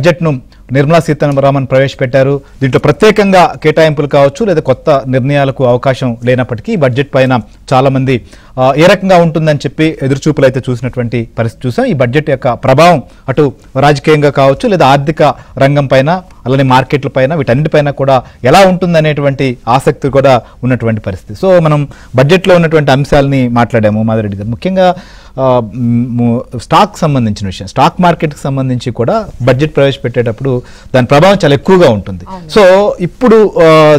బడ్జెట్ను నిర్మలా సీతారామన్ ప్రవేశపెట్టారు. దీంట్లో ప్రత్యేకంగా కేటాయింపులు కావచ్చు లేదా కొత్త నిర్ణయాలకు అవకాశం లేనప్పటికీ బడ్జెట్ పైన చాలా మంది ఏ రకంగా ఉంటుందని చెప్పి ఎదురుచూపులు అయితే చూసినటువంటి పరిస్థితి చూసాం. ఈ బడ్జెట్ యొక్క ప్రభావం అటు రాజకీయంగా కావచ్చు లేదా ఆర్థిక రంగం పైన అలానే మార్కెట్ల పైన వీటన్నిటిపైన కూడా ఎలా ఉంటుందనేటువంటి ఆసక్తి కూడా ఉన్నటువంటి పరిస్థితి. సో మనం బడ్జెట్లో ఉన్నటువంటి అంశాలని మాట్లాడాము మాధవరెడ్డి గారు. ముఖ్యంగా స్టాక్ సంబంధించిన విషయం, స్టాక్ మార్కెట్కి సంబంధించి కూడా బడ్జెట్ ప్రవేశపెట్టేటప్పుడు దాని ప్రభావం చాలా ఎక్కువగా ఉంటుంది. సో ఇప్పుడు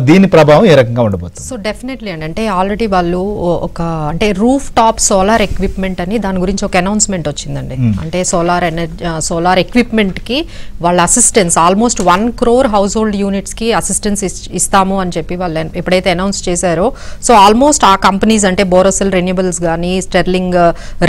దీని ప్రభావం ఏ రకంగా ఉండబోతుంది? సో డెఫినెట్లీ అండి, అంటే ఆల్రెడీ వాళ్ళు ఒక అంటే రూఫ్ టాప్ సోలార్ ఎక్విప్మెంట్ అని దాని గురించి ఒక అనౌన్స్మెంట్ వచ్చిందండి. అంటే సోలార్ ఎక్విప్మెంట్ కి వాళ్ళ assistance almost 1 crore house hold units కి అసిస్టెన్స్ ఇస్తాము అని చెప్పి వాళ్ళు ఎప్పుడైతే అనౌన్స్ చేశారో, సో ఆల్మోస్ట్ ఆ కంపెనీస్ అంటే బోరోసెల్ రెన్యూబుల్స్ కానీ, Sterling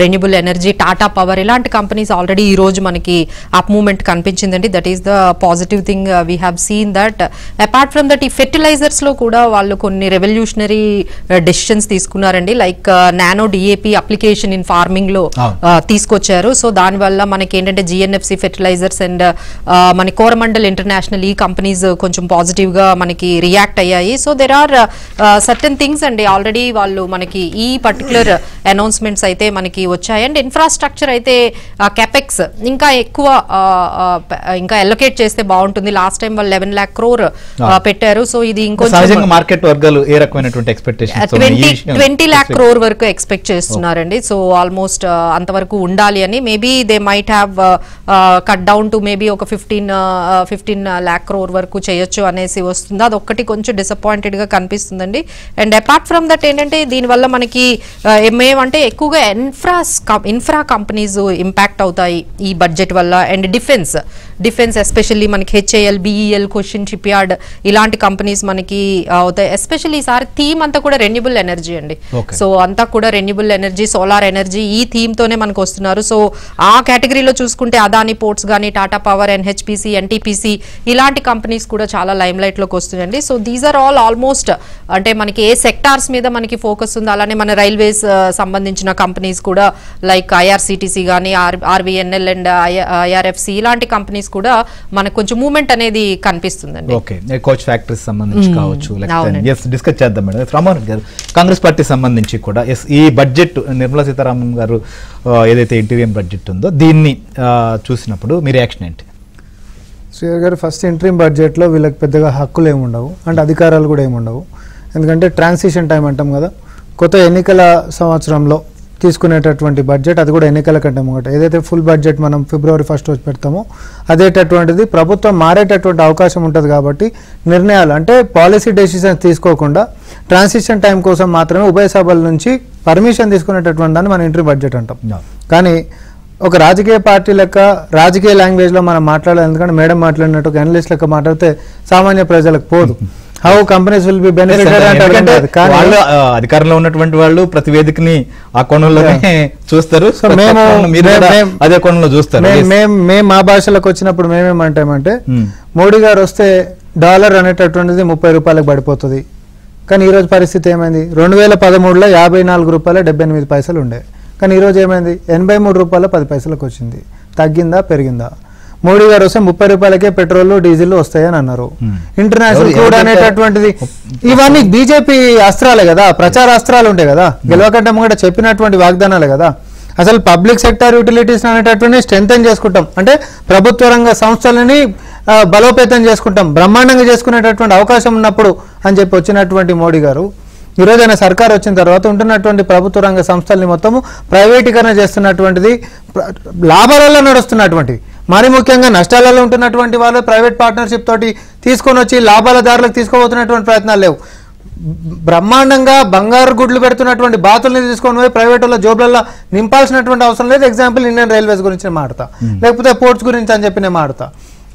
renewable energy, Tata power ఇలాంటి కంపెనీస్ ఆల్రెడీ ఈ రోజు మనకి అప్ మూవ్మెంట్ కనిపించిందండి. That is the positive thing we have seen that. Apart from that ఈ ఫెర్టిలైజర్స్ లో కూడా వాళ్ళు కొన్ని రెవల్యూషనరీ డెసిషన్స్ తీసుకున్నారండి. Like nano DAP application in farming లో తీసుకొచ్చారు. సో దానివల్ల మనకి ఏంటంటే జిఎన్ఎఫ్సి ఫెర్టిలైజర్స్ అండ్ మన కోరమండల్ ఇంటర్నేషనల్ ఈ కంపెనీస్ కొంచెం పాజిటివ్ గా మనకి రియాక్ట్ అయ్యాయి. So there are certain things అండి ఆల్రెడీ వాళ్ళు మనకి ఈ పర్టికులర్ అనౌన్స్మెంట్స్ అయితే మనకి వచ్చాయి. అండ్ ఇన్ఫ్రాస్ట్రక్చర్ అయితే క్యాపెక్స్ ఇంకా ఎక్కువ ఇంకా ఎలొకేట్ చేస్తే బాగుంటుంది. లాస్ట్ టైం వాళ్ళు 11 lakh crore పెట్టారు. సో ఇది ఇంకొంచెం మార్కెట్ వర్గాలు ఏ రకమైనటువంటి ఎక్స్పెక్టేషన్స్ 20 lakh crore వరకు ఎక్స్పెక్ట్ చేస్తున్నారండి. సో ఆల్మోస్ట్ అంతవరకు ఉండాలి అని. Maybe they might have cut down to maybe ఒక 15 lakh crore వరకు చేయొచ్చు అనేసి వస్తుంది. అది ఒక్కటి కొంచెం డిసప్పాయింటెడ్ గా కనిపిస్తుందండి. అండ్ అపార్ట్ ఫ్రమ్ దట్ ఏంటంటే దీనివల్ల మనకి ఏమంటే ఎక్కువగా ఇన్ఫ్రా కంపెనీస్ ఇంపాక్ట్ అవుతాయి ఈ బడ్జెట్ వల్ల. అండ్ డిఫెన్స్ ఎస్పెషల్లీ మనకి HAL, BEL, question ship yard ఇలాంటి కంపెనీస్ మనకి అవుతాయి. ఎస్పెషల్లీ ఈసారి థీమ్ అంతా కూడా రెన్యూబుల్ ఎనర్జీ అండి. సో అంతా కూడా రెన్యూబుల్ ఎనర్జీ, సోలార్ ఎనర్జీ ఈ థీమ్ తోనే మనకు వస్తున్నారు. సో ఆ కేటగిరీలో చూసుకుంటే అదాని పోర్ట్స్ కానీ, టాటా పవర్, ఎన్హెచ్పిసి, ఎన్టీపీసీ ఇలాంటి కంపెనీస్ కూడా చాలా లైమ్ లైట్ లోకి వస్తున్నాయండి. So these are all almost అంటే మనకి ఏ సెక్టార్స్ మీద మనకి ఫోకస్ ఉంది, అలానే మన రైల్వేస్ సంబంధించిన కంపెనీస్ కూడా లైక్ ఐఆర్సిటిసి కానీ, ఆర్వీఎన్ఎల్ అండ్ ఐఆర్ఎఫ్సి ఇలాంటి కంపెనీస్ కూడా మనకు కొంచెం మూవ్మెంట్ అనేది కనిపిస్తుందండి. ఓకే, కోచ్ ఫ్యాక్టరీస్ సంబంధించి కావచ్చు డిస్కస్ చేద్దాం మేడం. రామోహన్ గారు, కాంగ్రెస్ పార్టీ సంబంధించి కూడా ఈ బడ్జెట్ నిర్మలా సీతారామన్ గారు ఏదైతే ఇంటీరియం బడ్జెట్ ఉందో దీన్ని చూసినప్పుడు మీ రియాక్షన్ ఏంటి? శ్రీహర్ గారు, ఫస్ట్ ఇంటరీం బడ్జెట్లో వీళ్ళకి పెద్దగా హక్కులు ఏముండవు అండ్ అధికారాలు కూడా ఏముండవు. ఎందుకంటే ట్రాన్సిషన్ టైం అంటాం కదా, కొత్త ఎన్నికల సంవత్సరంలో తీసుకునేటటువంటి బడ్జెట్, అది కూడా ఎన్నికల కంటే ముంగట ఏదైతే ఫుల్ బడ్జెట్ మనం February 1st రోజు పెడతామో అదేటటువంటిది ప్రభుత్వం మారేటటువంటి అవకాశం ఉంటుంది. కాబట్టి నిర్ణయాలు అంటే పాలసీ డెసిషన్స్ తీసుకోకుండా ట్రాన్సిషన్ టైం కోసం మాత్రమే ఉభయ సభల నుంచి పర్మిషన్ తీసుకునేటటువంటి దాన్ని మనం ఇంటరీ బడ్జెట్ అంటాం. కానీ ఒక రాజకీయ పార్టీ లెక్క రాజకీయ లాంగ్వేజ్లో మనం మాట్లాడాలి. ఎందుకంటే మేడం మాట్లాడినట్టు ఒక అనలిస్ట్ లెక్క మాట్లాడితే సామాన్య ప్రజలకు పోదు. How companies will be benefited అంటే అధికారంలో ఉన్నటువంటి వాళ్ళు ప్రతి వేదికని ఆ కోణంలోనే చూస్తారు. అదే కోణంలో చూస్తారు. మేము మా భాషలకు వచ్చినప్పుడు మేమేమంటామంటే మోడీ గారు వస్తే డాలర్ అనేటటువంటిది 30 రూపాయలకు పడిపోతుంది. కానీ ఈరోజు పరిస్థితి ఏమైంది? 2013లో 54 రూపాయల 78 పైసలు ఉండే. కానీ ఈరోజు ఏమైంది? 83 రూపాయల 10 పైసలకు వచ్చింది. తగ్గిందా పెరిగిందా? మోడీ గారు వస్తే 30 రూపాయలకే పెట్రోల్ డీజిల్ వస్తాయని అన్నారు. ఇంటర్నేషనల్ క్రూడ్ అనేటటువంటిది ఇవన్నీ బీజేపీ అస్త్రాలే కదా, ప్రచార అస్త్రాలు ఉంటాయి కదా, గెలవకంటే ముంగట చెప్పినటువంటి వాగ్దానాలే కదా. అసలు పబ్లిక్ సెక్టర్ యూటిలిటీస్ అనేటటువంటి స్ట్రెంథెన్ చేసుకుంటాం అంటే ప్రభుత్వ రంగ సంస్థలని బలోపేతం చేసుకుంటాం, బ్రహ్మాండంగా చేసుకునేటటువంటి అవకాశం ఉన్నప్పుడు అని చెప్పి వచ్చినటువంటి మోడీ గారు ఈరోజు ఆయన సర్కార్ వచ్చిన తర్వాత ఉంటున్నటువంటి ప్రభుత్వ రంగ సంస్థల్ని మొత్తము ప్రైవేటీకరణ చేస్తున్నటువంటిది, లాభాలలో నడుస్తున్నటువంటి, మరి ముఖ్యంగా నష్టాలలో ఉంటున్నటువంటి వాళ్ళు ప్రైవేట్ పార్ట్నర్షిప్ తోటి తీసుకొని వచ్చి లాభాల దారులకు తీసుకోబోతున్నటువంటి ప్రయత్నాలు లేవు. బ్రహ్మాండంగా బంగారు గుడ్లు పెడుతున్నటువంటి బాతుల్ని తీసుకొని పోయి ప్రైవేట్ వాళ్ళ జోబ్లలో నింపాల్సినటువంటి అవసరం లేదు. ఎగ్జాంపుల్ ఇండియన్ రైల్వేస్ గురించి మాడతా, లేకపోతే పోర్ట్స్ గురించి అని చెప్పి నేను మాడతా.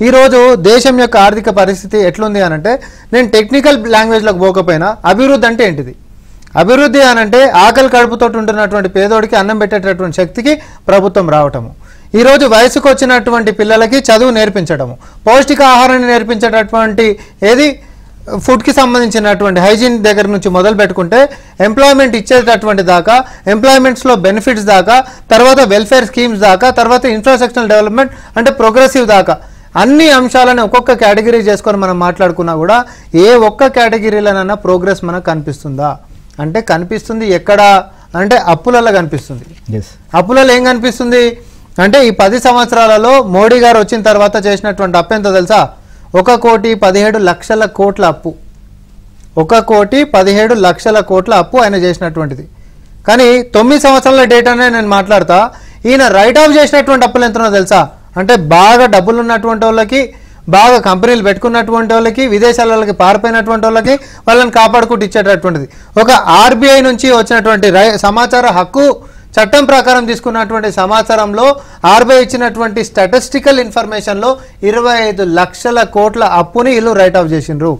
ఈరోజు దేశం యొక్క ఆర్థిక పరిస్థితి ఎట్లుంది అనంటే, నేను టెక్నికల్ లాంగ్వేజ్లోకి పోకపోయినా అభివృద్ధి అంటే ఏంటిది? అభివృద్ధి అనంటే ఆకలి కడుపుతో ఉంటున్నటువంటి పేదోడికి అన్నం పెట్టేటటువంటి శక్తికి ప్రభుత్వం రావటము, ఈరోజు వయసుకు వచ్చినటువంటి పిల్లలకి చదువు నేర్పించడము, పౌష్టికాహారాన్ని నేర్పించేటటువంటి ఏది ఫుడ్కి సంబంధించినటువంటి హైజీన్ దగ్గర నుంచి మొదలు పెట్టుకుంటే ఎంప్లాయ్మెంట్ ఇచ్చేటటువంటి దాకా, ఎంప్లాయ్మెంట్స్లో బెనిఫిట్స్ దాకా, తర్వాత వెల్ఫేర్ స్కీమ్స్ దాకా, తర్వాత ఇన్ఫ్రాస్ట్రక్చరల్ డెవలప్మెంట్ అంటే ప్రోగ్రెసివ్ దాకా అన్ని అంశాలను ఒక్కొక్క కేటగిరీ చేసుకొని మనం మాట్లాడుకున్నా కూడా ఏ ఒక్క కేటగిరీలోనైనా ప్రోగ్రెస్ మనకు కనిపిస్తుందా అంటే కనిపిస్తుంది. ఎక్కడ అంటే అప్పులలో కనిపిస్తుంది. అప్పులలో ఏం కనిపిస్తుంది అంటే ఈ 10 సంవత్సరాలలో మోడీ గారు వచ్చిన తర్వాత చేసినటువంటి అప్పు ఎంత తెలుసా? 1,17,00,00,000 కోట్ల అప్పు. 1,17,00,00,000 కోట్ల అప్పు ఆయన చేసినటువంటిది. కానీ 9 సంవత్సరాల డేటానే నేను మాట్లాడతా. ఈయన రైట్ ఆఫ్ చేసినటువంటి అప్పులు ఎంతనో తెలుసా? అంటే బాగా డబ్బులు ఉన్నటువంటి వాళ్ళకి, బాగా కంపెనీలు పెట్టుకున్నటువంటి వాళ్ళకి, విదేశాలకి పారిపోయినటువంటి వాళ్ళకి వాళ్ళని కాపాడుకుంటూ ఇచ్చేటటువంటిది. ఒక ఆర్బీఐ నుంచి వచ్చినటువంటి సమాచార హక్కు చట్టం ప్రకారం తీసుకున్నటువంటి సమాచారంలో ఆర్బీఐ ఇచ్చినటువంటి స్టాటిస్టికల్ ఇన్ఫర్మేషన్లో 25 లక్షల కోట్ల అప్పుని వీళ్ళు రైట్ ఆఫ్ చేసిండ్రు.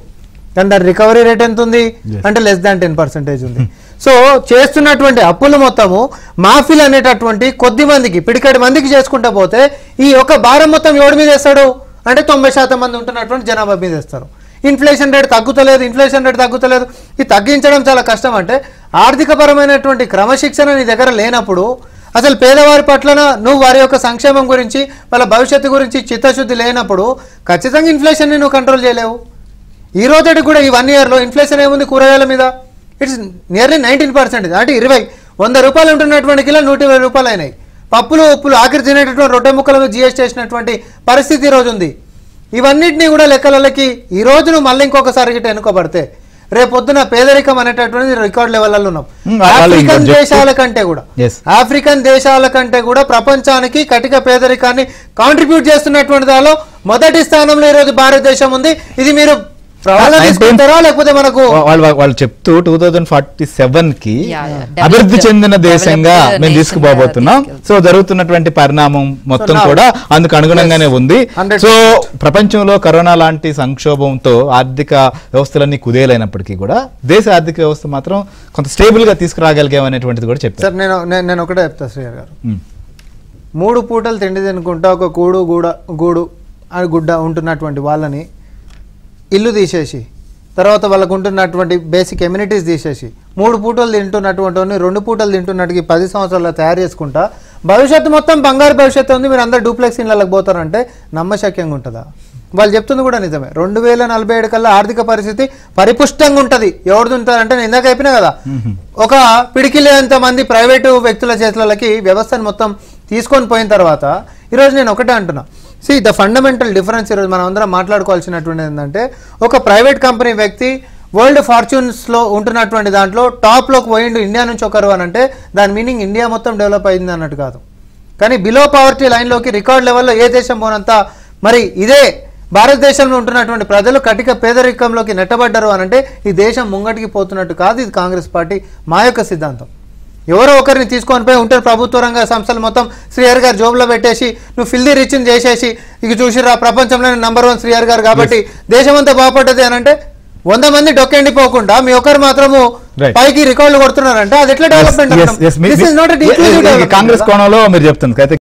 కానీ దాని రికవరీ రేట్ ఎంత ఉంది అంటే <10% ఉంది. సో చేస్తున్నటువంటి అప్పులు మొత్తము మాఫీలు అనేటటువంటి కొద్ది మందికి, పిడికడి మందికి చేసుకుంటూ పోతే ఈ యొక్క భారం మొత్తం ఎవడి మీద వేస్తాడు అంటే 90% మంది ఉంటున్నటువంటి జనాభా మీద వేస్తారు. ఇన్ఫ్లేషన్ రేట్ తగ్గుతలేదు. ఇది తగ్గించడం చాలా కష్టం. అంటే ఆర్థికపరమైనటువంటి క్రమశిక్షణ నీ దగ్గర లేనప్పుడు, అసలు పేదవారి పట్లన నువ్వు వారి యొక్క సంక్షేమం గురించి, వాళ్ళ భవిష్యత్తు గురించి చిత్తశుద్ధి లేనప్పుడు ఖచ్చితంగా ఇన్ఫ్లేషన్ని నువ్వు కంట్రోల్ చేయలేవు. ఈ రోజు కూడా ఈ 1 yearలో ఇన్ఫ్లేషన్ ఏముంది కూరగాయల మీద? It's nearly 19%. అంటే 100 రూపాయలు ఉంటున్నటువంటి కిలో 120 రూపాయలు అయినాయి. పప్పులు ఉప్పులు ఆఖరి తినేటటువంటి రొట్టె ముక్కల మీద జిఎస్టీ చేసినటువంటి పరిస్థితి ఈరోజు ఉంది. ఇవన్నిటినీ కూడా లెక్కలకి ఈ రోజు నువ్వు మళ్ళీ ఇంకొకసారి గిట్ట ఎన్నుకోబడితే రేపొద్దున పేదరికం అనేటటువంటి రికార్డ్ లెవెల్లో ఉన్నాం. ఆఫ్రికన్ దేశాల కంటే కూడా ప్రపంచానికి కటిక పేదరికాన్ని కాంట్రిబ్యూట్ చేస్తున్నటువంటి దానిలో మొదటి స్థానంలో ఈరోజు భారతదేశం ఉంది. ఇది మీరు లేకపోతే మనకు వాళ్ళు చెప్తూ 2047కి అభివృద్ధి చెందిన దేశంగా మేము తీసుకుపోబోతున్నాం. సో జరుగుతున్నటువంటి పరిణామం మొత్తం కూడా అందుకు అనుగుణంగానే ఉంది. సో ప్రపంచంలో కరోనా లాంటి సంక్షోభంతో ఆర్థిక వ్యవస్థలన్నీ కుదేలైనప్పటికీ కూడా దేశ ఆర్థిక వ్యవస్థ మాత్రం కొంత స్టేబుల్ గా తీసుకురాగలిగామనేటువంటిది కూడా చెప్తారు. సార్ నేను ఒకటే చెప్తా శ్రీహర్ గారు, 3 పూటలు తిండి తినుకుంటా ఒక గూడు అని గుడ్డ ఉంటున్నటువంటి వాళ్ళని ఇల్లు తీసేసి, తర్వాత వాళ్ళకు ఉంటున్నటువంటి బేసిక్ ఎమ్యూనిటీస్ తీసేసి 3 పూటలు తింటున్నటువంటి 2 పూటలు తింటున్నట్టుకి 10 సంవత్సరాల్లో తయారు చేసుకుంటా భవిష్యత్తు మొత్తం బంగారు భవిష్యత్తు ఉంది, మీరు అందరు డూప్లెక్స్ ఇళ్ళకి పోతారంటే నమ్మశక్యంగా ఉంటుందా? వాళ్ళు చెప్తుంది కూడా నిజమే. 2047 కల్లా ఆర్థిక పరిస్థితి పరిపుష్టంగా ఉంటుంది. ఎవరిది ఉంటారంటే నేను ఇందాక అయిపోయినా కదా, ఒక పిడికిలేంత మంది ప్రైవేటు వ్యక్తుల చేతులకి వ్యవస్థను మొత్తం తీసుకొని పోయిన తర్వాత ఈరోజు నేను ఒకటే అంటున్నా, ద ఫండమెంటల్ డిఫరెన్స్ ఈరోజు మనం అందరం మాట్లాడుకోవాల్సినటువంటిది ఏంటంటే, ఒక ప్రైవేట్ కంపెనీ వ్యక్తి వరల్డ్ ఫార్చ్యూన్స్లో ఉంటున్నటువంటి దాంట్లో టాప్లోకి పోయిండు ఇండియా నుంచి ఒకరు అని అంటే దాని మీనింగ్ ఇండియా మొత్తం డెవలప్ అయింది అన్నట్టు కాదు. కానీ బిలో పవర్టీ లైన్లోకి రికార్డ్ లెవెల్లో ఏ దేశం పోనంత మరి ఇదే భారతదేశంలో ఉంటున్నటువంటి ప్రజలు కటిక పేదరికంలోకి నెట్టబడ్డారు అని అంటే ఈ దేశం ముంగటికి పోతున్నట్టు కాదు. ఇది కాంగ్రెస్ పార్టీ మా యొక్క సిద్ధాంతం. ఎవరో ఒకరిని తీసుకొని పోయి ఉంటారు ప్రభుత్వ రంగ సంస్థలు మొత్తం శ్రీహర్ గారు జోబులో పెట్టేసి నువ్వు ఫిల్దీ రిచ్ని చేసేసి ఇక చూసిరా ప్రపంచంలోనే నంబర్ 1 శ్రీహర్ గారు కాబట్టి దేశం అంతా బాగుపడ్డది అని అంటే 100 మంది డొక్కెండిపోకుండా మీ ఒకరు మాత్రము పైకి రికార్డులు కొడుతున్నారంటే అది ఎట్లా డెవలప్మెంట్? కాంగ్రెస్ కోణంలో మీరు చెప్తుంది.